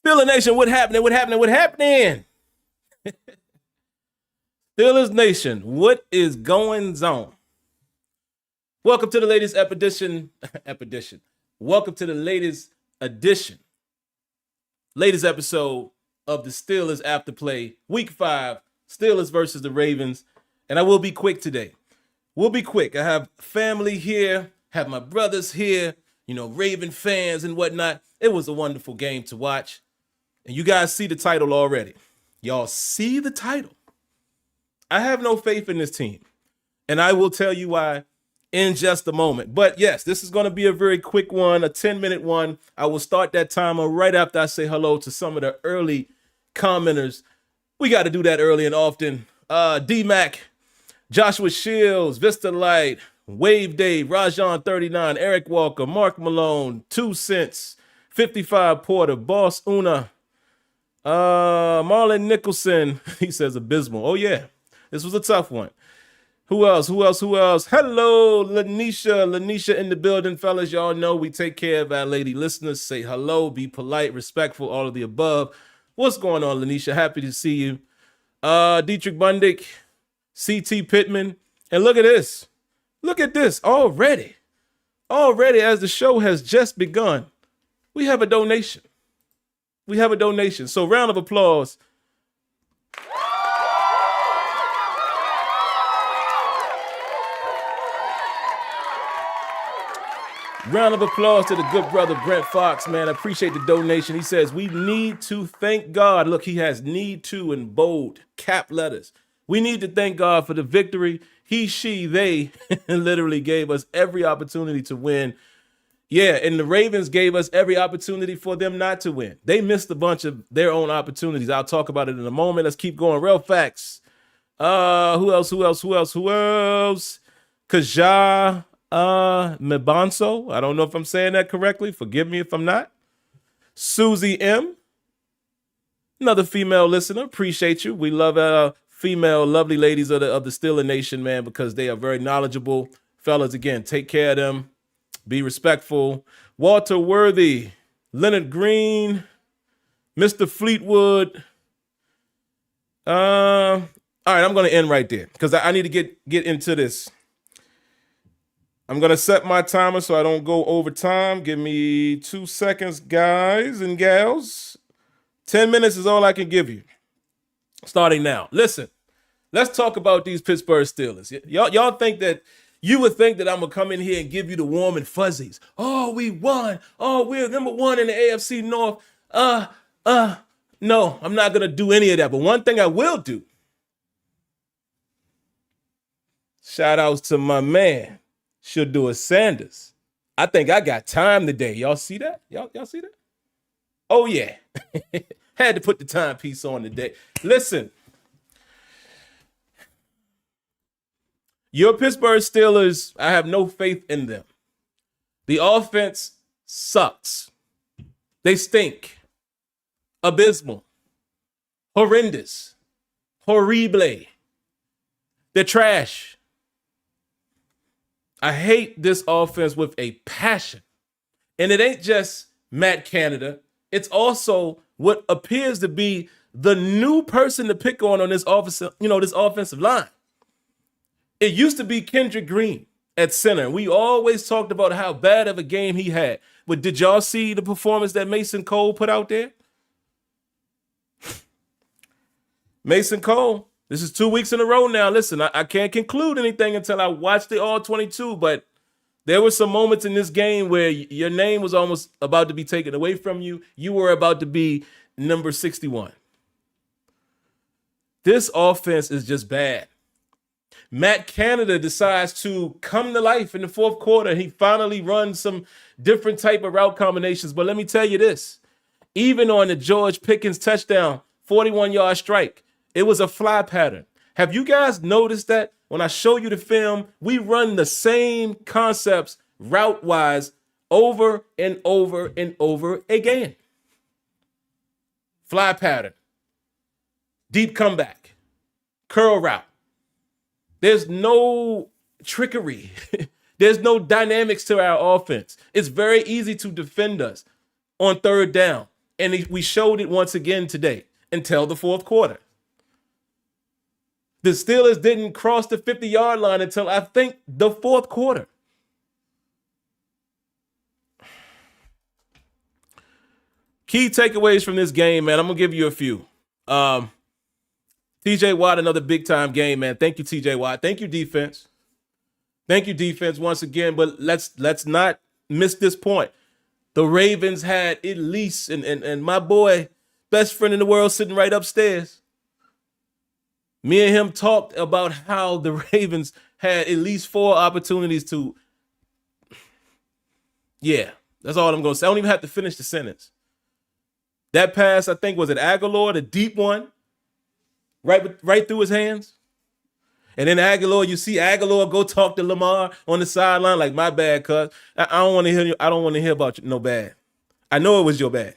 Steelers Nation, what happening? Steelers Nation, what is going on? Welcome to the latest epidicion. Welcome to the latest episode of the Steelers After Play, Week 5, Steelers versus the Ravens. And I will be quick today. I have family here, have my brothers here, Raven fans and whatnot. It was a wonderful game to watch. And you guys see the title already. Y'all see the title. I have no faith in this team. And I will tell you why in just a moment. But yes, this is going to be a very quick one, a 10-minute one. I will start that timer right after I say hello to some of the early commenters. We got to do that early and often. D-Mac, Joshua Shields, Vista Light, Wave Dave, Rajon 39, Eric Walker, Mark Malone, 2 Cents, 55 Porter, Boss Una, Marlon Nicholson, he says abysmal. Oh yeah, this was a tough one. Who else? Hello, Lanisha in the building, fellas. Y'all know we take care of our lady listeners. Say hello, be polite, respectful, all of the above. What's going on, Lanisha? Happy to see you. Dietrich Bundick, CT Pittman, and look at this. Look at this already. Already, as the show has just begun, we have a donation. So round of applause. Round of applause to the good brother Brent Fox, man. I appreciate the donation. He says, we need to thank God. Look, he has need to in bold cap letters. We need to thank God for the victory. He, she, they literally gave us every opportunity to win. Yeah, and the Ravens gave us every opportunity for them not to win. They missed a bunch of their own opportunities. I'll talk about it in a moment. Let's keep going. Real facts. Who else? Kaja Mebanso. I don't know if I'm saying that correctly. Forgive me if I'm not. Susie M. Another female listener. Appreciate you. We love female lovely ladies of the Steelers Nation, man, because they are very knowledgeable. Fellas, again, take care of them. Be respectful. Walter Worthy, Leonard Green, Mr. Fleetwood. All right, I'm going to end right there because I need to get into this. I'm going to set my timer so I don't go over time. Give me 2 seconds, guys and gals. 10 minutes is all I can give you. Starting now. Listen, let's talk about these Pittsburgh Steelers. Y'all think that you would think that I'm going to come in here and give you the warm and fuzzies. Oh, we won. Oh, we're number 1 in the AFC North. No, I'm not going to do any of that. But one thing I will do, shout outs to my man, Shedeur Sanders. I think I got time today. Y'all see that? Y'all see that? Oh, yeah. Had to put the timepiece on today. Listen. Your Pittsburgh Steelers, I have no faith in them. The offense sucks. They stink. Abysmal. Horrendous. Horrible. They're trash. I hate this offense with a passion. And it ain't just Matt Canada. It's also what appears to be the new person to pick on this offensive line. It used to be Kendrick Green at center. We always talked about how bad of a game he had. But did y'all see the performance that Mason Cole put out there? Mason Cole, this is 2 weeks in a row now. Listen, I can't conclude anything until I watch the All-22, but there were some moments in this game where your name was almost about to be taken away from you. You were about to be number 61. This offense is just bad. Matt Canada decides to come to life in the fourth quarter. He finally runs some different type of route combinations. But let me tell you this. Even on the George Pickens touchdown, 41-yard strike, it was a fly pattern. Have you guys noticed that when I show you the film, we run the same concepts route-wise over and over and over again? Fly pattern, deep comeback, curl route. There's no trickery. There's no dynamics to our offense. It's very easy to defend us on third down. And we showed it once again today until the fourth quarter. The Steelers didn't cross the 50-yard line until I think the fourth quarter. Key takeaways from this game, man. I'm going to give you a few. TJ Watt, another big-time game, man. Thank you, TJ Watt. Thank you, defense. Thank you, defense, once again. But let's not miss this point. The Ravens had at least, and my boy, best friend in the world, sitting right upstairs. Me and him talked about how the Ravens had at least 4 opportunities to, yeah, that's all I'm going to say. I don't even have to finish the sentence. That pass, I think, was it Aguilar, the deep one, right through his hands. And then Aguilar, you see Aguilar go talk to Lamar on the sideline, like, my bad, cuz. I don't want to hear you. I don't want to hear about you, no bad. I know it was your bad.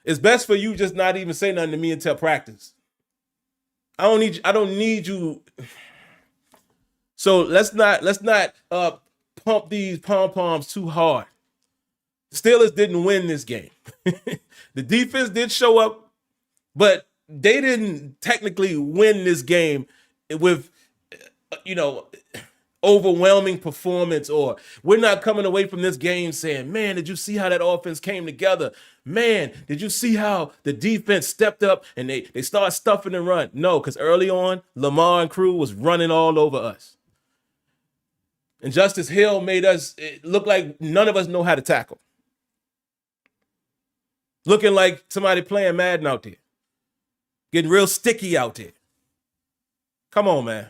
It's best for you just not even say nothing to me until practice. I don't need you. So let's not pump these pom-poms too hard. The Steelers didn't win this game. The defense did show up, but they didn't technically win this game with, overwhelming performance, or we're not coming away from this game saying, man, did you see how that offense came together? Man, did you see how the defense stepped up and they started stuffing the run? No, because early on, Lamar and crew was running all over us. And Justice Hill made us look like none of us know how to tackle. Looking like somebody playing Madden out there. Getting real sticky out there. Come on, man.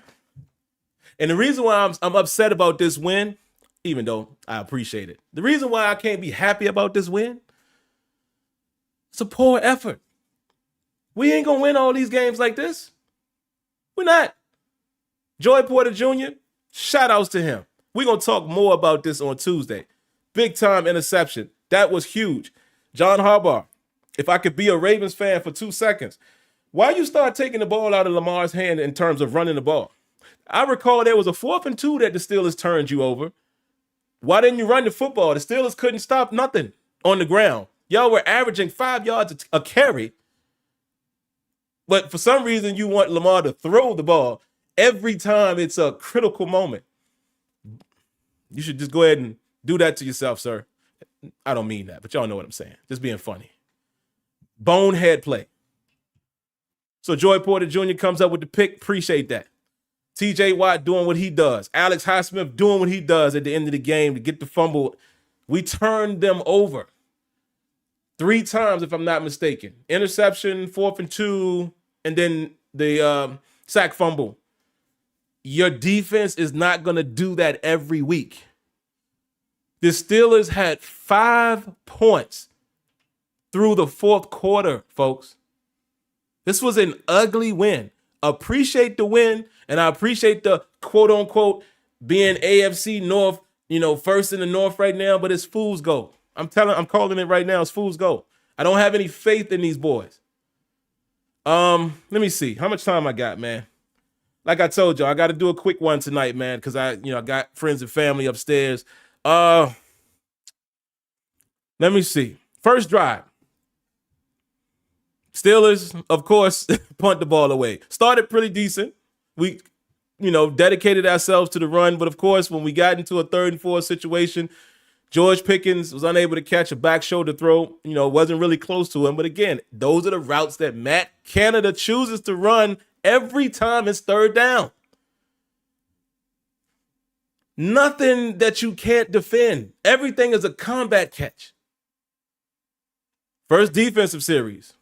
And the reason why I'm upset about this win, even though I appreciate it, the reason why I can't be happy about this win, it's a poor effort. We ain't going to win all these games like this. We're not. Joey Porter Jr., shout outs to him. We're going to talk more about this on Tuesday. Big time interception. That was huge. John Harbaugh, if I could be a Ravens fan for 2 seconds, why you start taking the ball out of Lamar's hand in terms of running the ball? I recall there was a 4th and 2 that the Steelers turned you over. Why didn't you run the football? The Steelers couldn't stop nothing on the ground. Y'all were averaging 5 yards a carry. But for some reason, you want Lamar to throw the ball every time it's a critical moment. You should just go ahead and do that to yourself, sir. I don't mean that, but y'all know what I'm saying. Just being funny. Bonehead play. So Joey Porter Jr. comes up with the pick. Appreciate that. TJ Watt doing what he does. Alex Highsmith doing what he does at the end of the game to get the fumble. We turned them over 3 times, if I'm not mistaken. Interception, 4th and 2, and then the sack fumble. Your defense is not going to do that every week. The Steelers had 5 points through the 4th quarter, folks. This was an ugly win. Appreciate the win, and I appreciate the quote-unquote being AFC North, first in the North right now, but it's fool's gold. I'm calling it right now. It's fool's gold. I don't have any faith in these boys. Let me see. How much time I got, man? Like I told you, I got to do a quick one tonight, man, because I got friends and family upstairs. Let me see. First drive. Steelers, of course, punt the ball away. Started pretty decent. We, dedicated ourselves to the run. But, of course, when we got into a 3rd and 4 situation, George Pickens was unable to catch a back shoulder throw. Wasn't really close to him. But, again, those are the routes that Matt Canada chooses to run every time it's 3rd down. Nothing that you can't defend. Everything is a combat catch. First defensive series.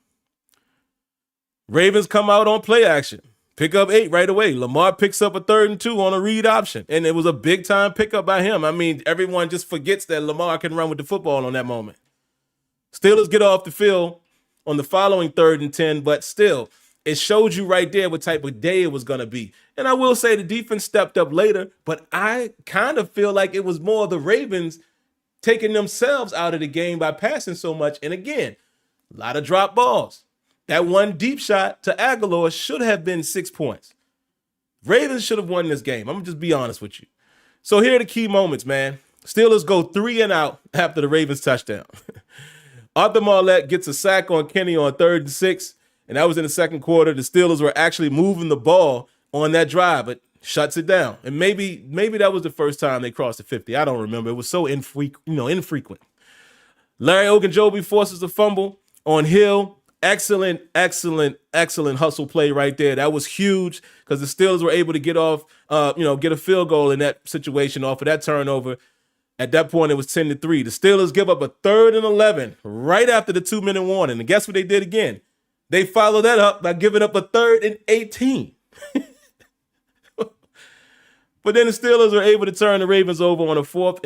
Ravens come out on play action. Pick up 8 right away. Lamar picks up a 3rd and 2 on a read option. And it was a big-time pickup by him. I mean, everyone just forgets that Lamar can run with the football on that moment. Steelers get off the field on the following 3rd and 10, but still, it showed you right there what type of day it was going to be. And I will say the defense stepped up later, but I kind of feel like it was more the Ravens taking themselves out of the game by passing so much. And again, a lot of drop balls. That one deep shot to Aguilar should have been 6 points. Ravens should have won this game. I'm going to just be honest with you. So here are the key moments, man. Steelers go 3 and out after the Ravens touchdown. Arthur Marlette gets a sack on Kenny on 3rd and 6, and that was in the second quarter. The Steelers were actually moving the ball on that drive, but shuts it down. And maybe that was the first time they crossed the 50. I don't remember. It was so infrequent. Larry Ogunjobi forces a fumble on Hill. Excellent hustle play right there. That was huge because the Steelers were able to get a field goal in that situation off of that turnover. At that point, it was 10-3. The Steelers give up a 3rd and 11 right after the 2-minute warning. And guess what they did again? They followed that up by giving up a 3rd and 18. But then the Steelers were able to turn the Ravens over on a 4th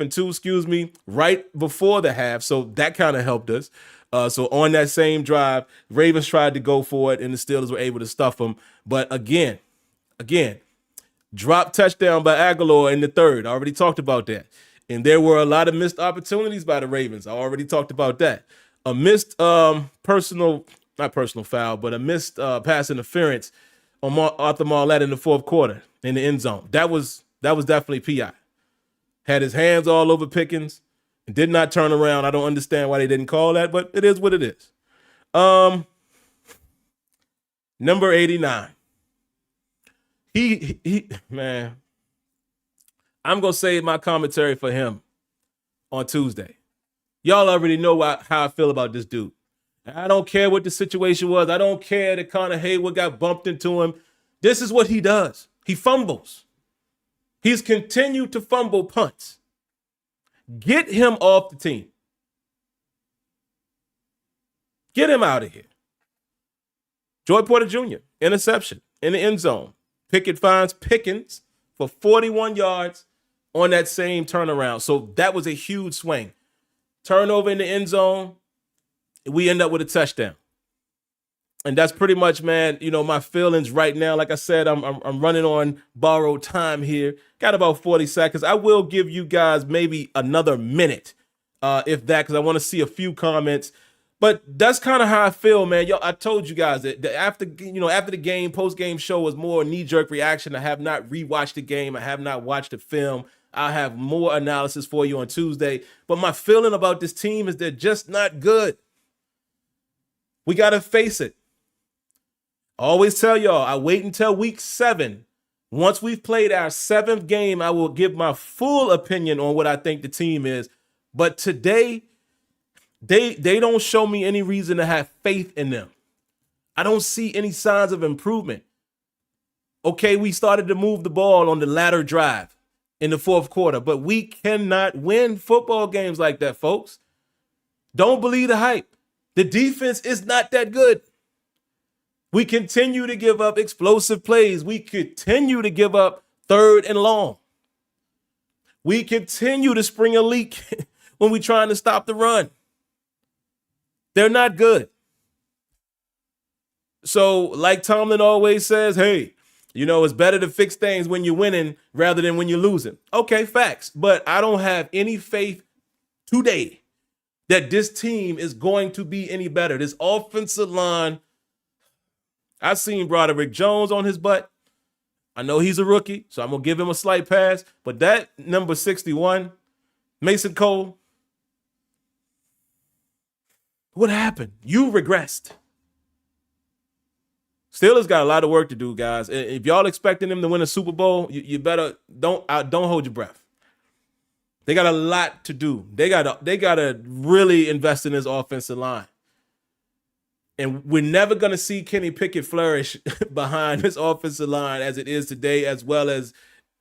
and 2, right before the half. So that kind of helped us. So on that same drive, Ravens tried to go for it, and the Steelers were able to stuff them. But again, drop touchdown by Aguilar in the 3rd. I already talked about that. And there were a lot of missed opportunities by the Ravens. I already talked about that. A missed not personal foul, but a missed pass interference on Arthur Marlette in the 4th quarter in the end zone. That was definitely PI. Had his hands all over Pickens and did not turn around. I don't understand why they didn't call that, but it is what it is. Number 89. He man, I'm going to save my commentary for him on Tuesday. Y'all already know how I feel about this dude. I don't care what the situation was. I don't care that Connor Hayward got bumped into him. This is what he does. He fumbles. He's continued to fumble punts. Get him off the team. Get him out of here. Joy Porter Jr., interception in the end zone. Pickett finds Pickens for 41 yards on that same turnaround. So that was a huge swing. Turnover in the end zone. We end up with a touchdown. And that's pretty much, man, my feelings right now. Like I said, I'm running on borrowed time here. Got about 40 seconds. I will give you guys maybe another minute, if that, because I want to see a few comments. But that's kind of how I feel, man. Yo, I told you guys that after the game, post-game show was more knee-jerk reaction. I have not rewatched the game. I have not watched the film. I'll have more analysis for you on Tuesday. But my feeling about this team is they're just not good. We got to face it. I always tell y'all, I wait until week 7. Once we've played our 7th game, I will give my full opinion on what I think the team is. But today, they don't show me any reason to have faith in them. I don't see any signs of improvement. Okay, we started to move the ball on the latter drive in the 4th quarter, but we cannot win football games like that, folks. Don't believe the hype. The defense is not that good. We continue to give up explosive plays. We continue to give up 3rd and long. We continue to spring a leak when we're trying to stop the run. They're not good. So, like Tomlin always says, hey, it's better to fix things when you're winning rather than when you're losing. Okay, facts. But I don't have any faith today that this team is going to be any better. This offensive line, I've seen Broderick Jones on his butt. I know he's a rookie, so I'm going to give him a slight pass. But that number 61, Mason Cole, what happened? You regressed. Steelers got a lot of work to do, guys. If y'all expecting them to win a Super Bowl, you better don't hold your breath. They got a lot to do. They gotta really invest in this offensive line. And we're never going to see Kenny Pickett flourish behind his offensive line as it is today, as well as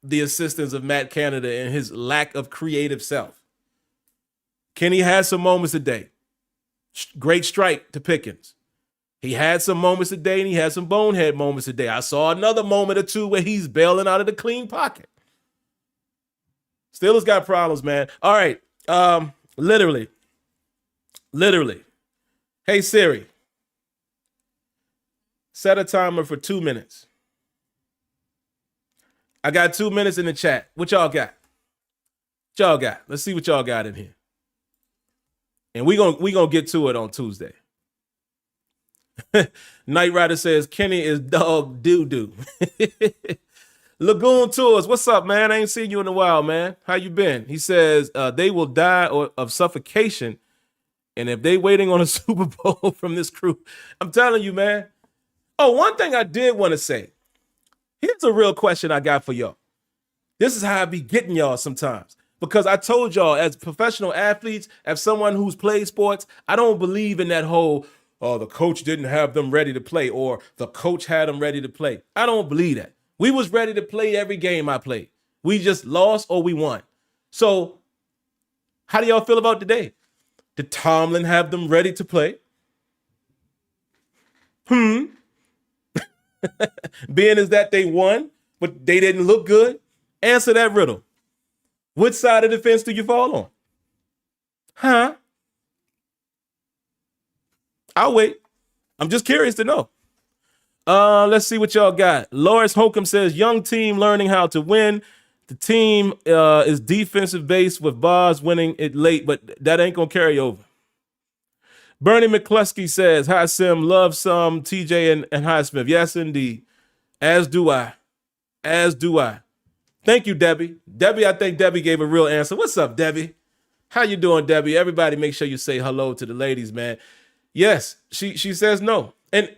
the assistance of Matt Canada and his lack of creative self. Kenny had some moments today. Great strike to Pickens. He had some moments today, and he had some bonehead moments today. I saw another moment or two where he's bailing out of the clean pocket. Steelers got problems, man. All right. Literally. Hey, Siri. Set a timer for 2 minutes. I got 2 minutes in the chat. What y'all got? Let's see what y'all got in here. And we gonna get to it on Tuesday. Knight Rider says Kenny is dog doo-doo. Lagoon Tours, what's up, man? I ain't seen you in a while, man. How you been? He says they will die of suffocation And if they waiting on a Super Bowl from this crew, I'm telling you, man. Oh, one thing I did want to say. Here's a real question I got for y'all. This is how I be getting y'all sometimes. Because I told y'all, as professional athletes, as someone who's played sports, I don't believe in that whole, oh, the coach didn't have them ready to play, or the coach had them ready to play. I don't believe that. We was ready to play every game I played. We just lost or we won. So how do y'all feel about today? Did Tomlin have them ready to play? Being is that they won, but they didn't look good? Answer that riddle. Which side of the fence do you fall on? Huh? I'll wait. I'm just curious to know. Let's see what y'all got. Loris Holcomb says, young team learning how to win. The team is defensive based with Boz winning it late, but that ain't going to carry over. Bernie McCluskey says, hi, Sim. Love some TJ and Highsmith. Yes, indeed. As do I. As do I. Thank you, Debbie. Debbie, I think Debbie gave a real answer. What's up, Debbie? How you doing, Debbie? Everybody make sure you say hello to the ladies, man. Yes, she says no. And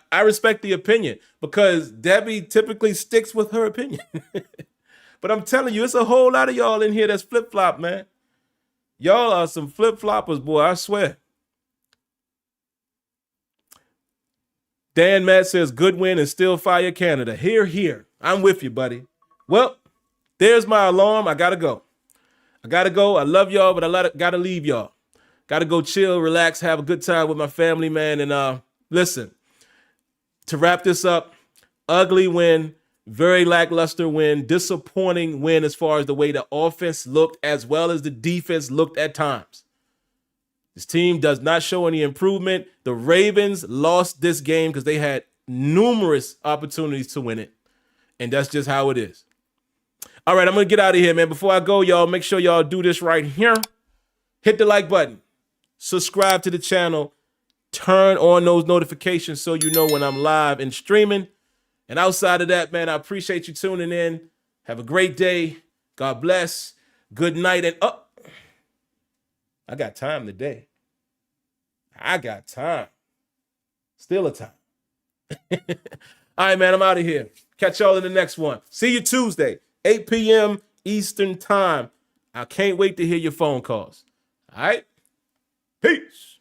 I respect the opinion because Debbie typically sticks with her opinion. But I'm telling you, it's a whole lot of y'all in here that's flip-flop, man. Y'all are some flip-floppers, boy, I swear. Dan Matt says, good win and still fire Canada. Here, here. I'm with you, buddy. Well, there's my alarm. I got to go. I love y'all, but I got to leave y'all. Got to go chill, relax, have a good time with my family, man. And listen, to wrap this up, ugly win, very lackluster win, disappointing win as far as the way the offense looked as well as the defense looked at times. This team does not show any improvement. The Ravens lost this game because they had numerous opportunities to win it. And that's just how it is. All right, I'm going to get out of here, man. Before I go, y'all, make sure y'all do this right here. Hit the like button. Subscribe to the channel. Turn on those notifications so you know when I'm live and streaming. And outside of that, man, I appreciate you tuning in. Have a great day. God bless. Good night. And I got time today. I got time. Still a time. All right, man, I'm out of here. Catch y'all in the next one. See you Tuesday, 8 p.m. Eastern time. I can't wait to hear your phone calls. All right? Peace.